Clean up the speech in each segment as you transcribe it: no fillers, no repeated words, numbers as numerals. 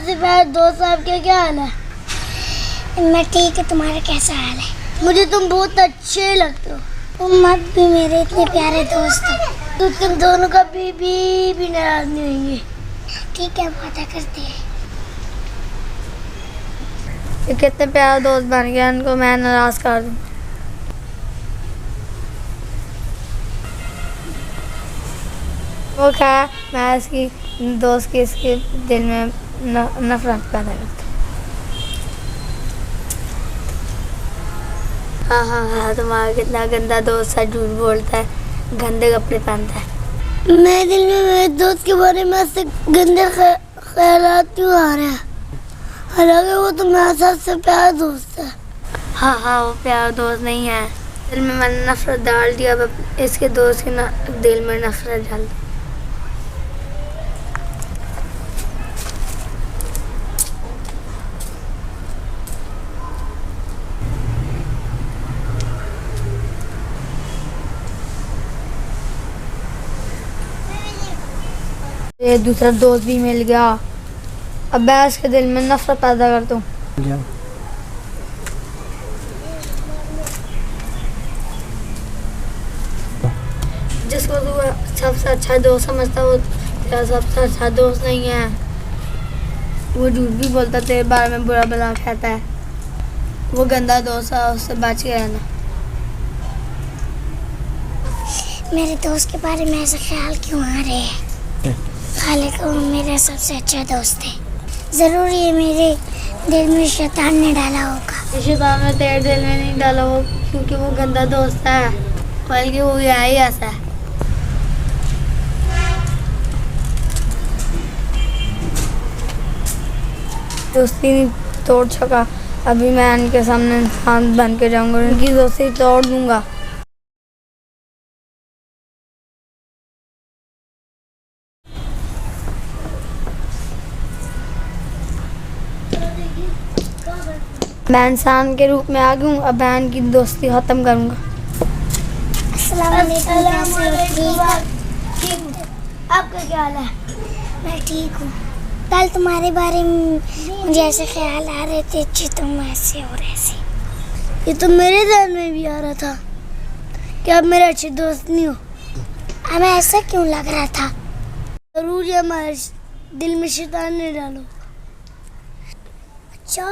सबसे प्यारे दोस्त साहब क्या हाल है? मैं ठीक है, तुम्हारा कैसा हाल है? मुझे तुम बहुत अच्छे लगते हो। तुम मत भी मेरे इतने प्यारे दोस्त हो। तो तुम दोनों का भी नाराज नहीं होंगे। ठीक है, वादा करते हैं। ये कितने प्यारे दोस्त बन गए, इनको मैं नाराज कर दूँ। वो क्या है, मैं इसकी दोस्त की इसके दिल में नफरत पैदा करती हूँ। हाँ, तुम्हारा कितना गंदा दोस्त है, झूठ बोलता है, गंदे कपड़े पहनता है। मेरे दिल में मेरे दोस्त के बारे में ऐसे गंदे ख्यालात क्यों आ रहे हैं? हालांकि वो तो मेरा सबसे प्यारा दोस्त है। हाँ, वो प्यारा दोस्त नहीं है। दिल में मैंने नफरत डाल दिया, अब इसके दोस्त के दिल में नफरत डाल दी। ये दूसरा दोस्त भी मिल गया, अब मैं इसके दिल में नफरत पैदा करता हूँ। जिसको तू सबसे अच्छा दोस्त समझता वो तेरा सबसे अच्छा दोस्त नहीं है। वो झूठ भी बोलता, तेरे बारे में बुरा भला कहता है। वो गंदा दोस्त है, उससे बच के रहना। मेरे दोस्त के बारे में ऐसा ख्याल क्यों आ रहे हैं? खालिक वो मेरा सबसे अच्छा दोस्त है। जरूर ये मेरे दिल में शैतान ने डाला होगा। शैतान ने तेरे दिल में नहीं डाला, वो क्योंकि वो गंदा दोस्त है, बल्कि वो ही ऐसा है। दोस्ती नहीं तोड़ सका, अभी मैं इनके सामने इंसान बन के जाऊंगा, इनकी दोस्ती तोड़ दूंगा। मैं इंसान के रूप में आ गई हूँ, अब मैं इनकी दोस्ती खत्म करूंगा। अस्सलाम वालेकुम। आपका क्या हाल है? मैं ठीक हूँ। कल तुम्हारे बारे में मुझे ऐसे ख्याल आ रहे थे कि तुम ऐसे और ऐसे। ये तो मेरे ध्यान में भी आ रहा था कि आप मेरे अच्छे दोस्त नहीं हो। हमें ऐसा क्यों लग रहा था? जरूर ये हमारे दिल में शैतान ने डालो। अच्छा,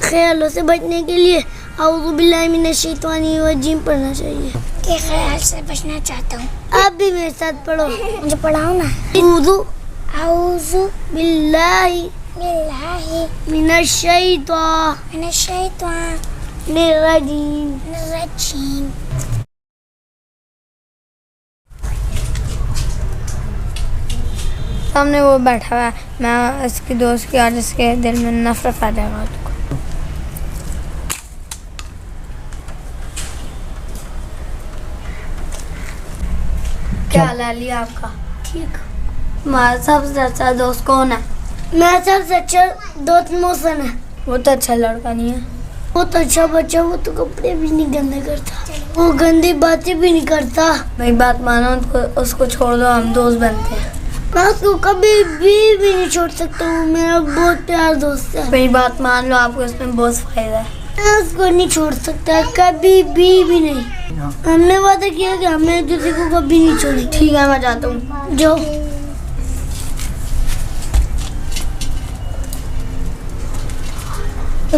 ख्यालों से बचने के लिए औज़ु बिल्लाहि मिनश शैतानिर रजीम पढ़ना चाहिए। के ख्याल से बचना चाहता हूँ। आप भी मेरे साथ पढ़ो। मुझे पढ़ाओ ना। औज़ु बिल्लाहि मिनश शैतानिर रजीम। सामने वो बैठा हुआ है, मैं इसकी दोस्त की आज इसके दिल में नफरत पैदा कर दूंगा। क्या हाल है अली आपका? ठीक। तुम्हारा सबसे अच्छा दोस्त कौन है? मेरा सबसे अच्छा दोस्त मोहसिन है। वो तो अच्छा लड़का नहीं है। वो तो अच्छा बच्चा, वो तो कपड़े भी नहीं गंदे करता, वो गंदी बातें भी नहीं करता। मेरी बात मानो, उसको छोड़ दो, हम दोस्त बनते हैं। मैं उसको कभी भी नहीं छोड़ सकता हूँ। मेरा बहुत प्यारा दोस्त है। मेरी बात मान लो, आपको इसमें बहुत फायदा है। मैं उसको नहीं छोड़ सकता, कभी भी नहीं। हमने वादा किया कि हमें एक दूसरे को कभी नहीं छोड़ी। ठीक है, मैं जाता हूँ। जो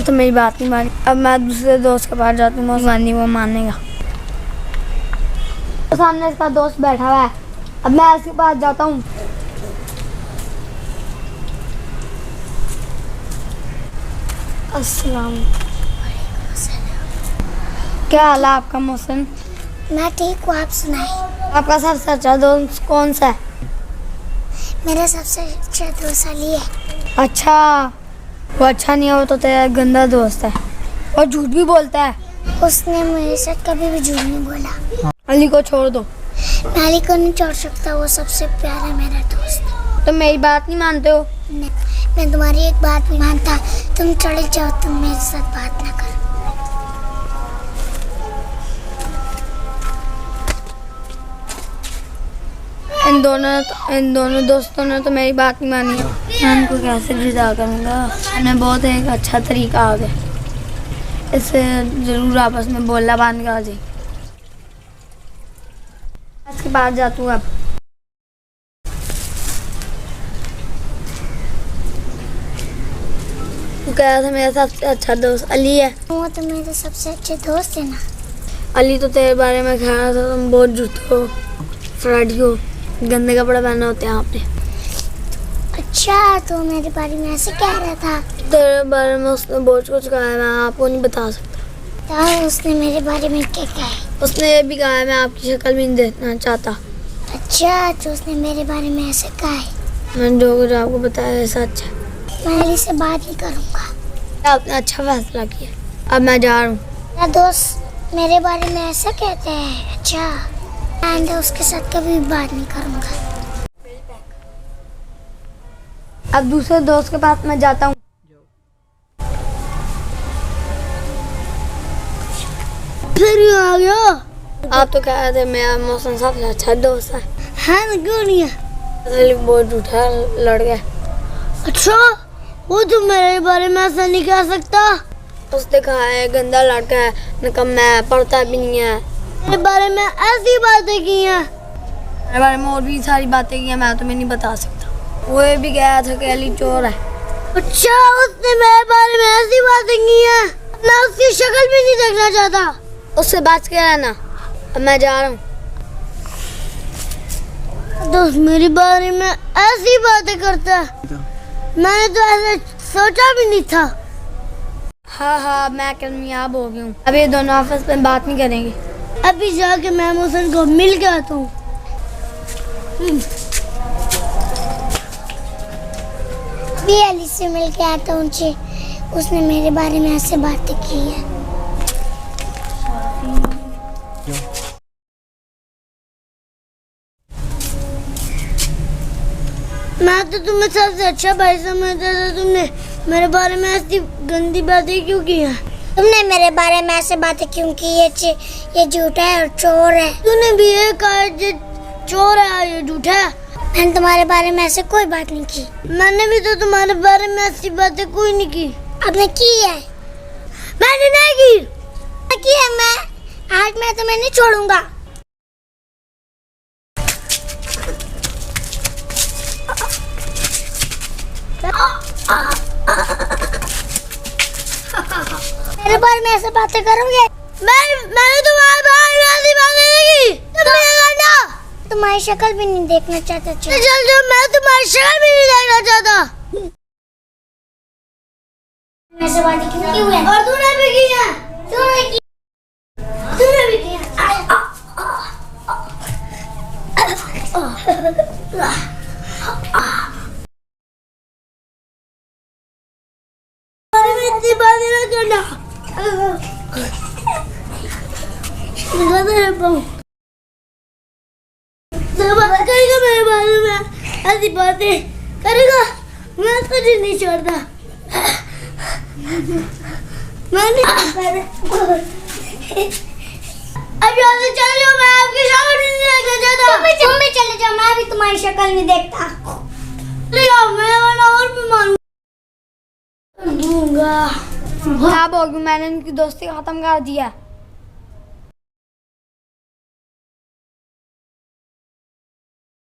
तो मेरी बात नहीं मानी, अब मैं दूसरे दोस्त के पास जाती हूँ, मानी वो मानेगा। तो सामने इसका दोस्त बैठा हुआ है, अब मैं इसके पास जाता हूँ। अस्सलाम। क्या हाल है आपका मोहसिन? मैं ठीक हूँ, आप सुनाए। आपका सबसे अच्छा दोस्त कौन सा है? मेरा सबसे अच्छा दोस्त अली है। अच्छा, वो अच्छा नहीं है, वो तो तेरा गंदा दोस्त है और झूठ भी बोलता है। उसने मेरे साथ कभी भी झूठ नहीं बोला। अली को छोड़ दो। मैं अली को नहीं छोड़ सकता, वो सबसे प्यारा मेरा दोस्त है। तो मेरी बात नहीं मानते हो? मैं तुम्हारी एक बात नहीं मानता। तुम चले जाओ, तुम मेरे साथ बात ना करो। इन दोनों दोस्तों ने तो मेरी बात नहीं मानी है। मैं उनको कैसे जुदा करूँगा। मैंने बहुत एक अच्छा तरीका आ गया, इससे ज़रूर आपस में बोला बांध के आ जाए। इसके बाद जाती हूँ अब। वो कह रहा था मेरा सबसे अच्छा दोस्त अली है। वो तो मेरे सबसे अच्छे दोस्त है ना। अली तो तेरे बारे में कह रहा था तुम बहुत झूठे हो, फ्रॉडी हो, गंदे कपड़े पहने होते हैं आपने। अच्छा, तो मेरे बारे में ऐसे कह रहा था? तेरे बारे में उसने बहुत कुछ कहा है, मैं आपको नहीं बता सकता। तो उसने मेरे बारे में क्या कहा है? उसने ये भी कहा है मैं आपकी शक्ल भी नहीं देखना चाहता। अच्छा, तो उसने मेरे बारे में ऐसे कहा है? मैंने जो कुछ आपको बताया है सच है। मैं अली से बात नहीं करूँगा। आपने अच्छा फैसला किया, अब मैं जा रहा हूँ। मेरा दोस्त मेरे बारे में ऐसा कहते हैं? अच्छा, मैं उसके साथ कभी भी बात नहीं करूँगा। अब दूसरे दोस्त के पास मैं जाता हूँ। फिर यूँ आ गया? आप तो कह रहे थे मेरा मौसम सबसे अच्छा दोस्त है ना, क्यों नहीं है? है। बहुत झूठा लड़का। अच्छा, वो तो मेरे बारे में ऐसा नहीं कह सकता। उसने कहा है गंदा लड़का है, निकम्मा है, पढ़ता भी नहीं है। मेरे बारे में ऐसी बातें की हैं। मेरे बारे में और भी सारी बातें की हैं, मैं तुम्हें नहीं बता सकता। वो ये भी कहा था कि अली चोर है। अच्छा, उसने मेरे बारे में ऐसी बातें की हैं, मैं उसकी शक्ल भी नहीं देखना चाहता। उससे बात किया है ना, अब मैं जा रहा हूँ। दोस्त मेरे बारे में ऐसी बातें करता है, मैंने तो ऐसे सोचा भी नहीं था। हाँ, मैं कामयाब हो गई हूँ। अब ये दोनों आपस में बात नहीं करेंगे। अभी जाके मैं मोहसिन को मिल के आता हूँ। भी अली से मिल के आता हूँ। उसने मेरे बारे में ऐसे बातें की है। मैं तो तुम्हें सबसे अच्छा भाई समझता था, तुमने मेरे बारे में ऐसी गंदी बातें क्यों की हैं? तुमने मेरे बारे में ऐसे बातें क्यों की? ये झूठा है और चोर है। तूने भी ये कहा ये चोर है, ये झूठा है। मैंने तुम्हारे बारे में ऐसे कोई बात नहीं की। मैंने भी तो तुम्हारे बारे में ऐसी बातें कोई नहीं की। आपने की है? मैंने नहीं की है। मैं तुम्हें नहीं छोड़ूंगा। मेरे बारे में ऐसे बातें करोगे? मैंने तुम्हारे बारे में ऐसी बातें नहीं की। तुम ये करना। तुम्हारी शक्ल भी नहीं देखना चाहता। चल जो मैं तुम्हारी शक्ल भी नहीं देखना चाहता। ऐसे बातें क्यों की हुई? और तूने भी की है। तूने की? तूने भी की है। इतनी बातें ना करना। करेगा मेरे बारे में ऐसी बातें करेगा, मैं तुझे नहीं छोड़ता। मैं नहीं अब यहाँ से चले जाओ, मैं आपकी शक्ल नहीं देखना चाहता। तुम भी चले जाओ, मैं भी तुम्हारी शक्ल नहीं देखता। चले जाओ, मैं वाला और भी मारूंगा। अब होगी, मैंने इनकी दोस्ती खत्म कर दिया।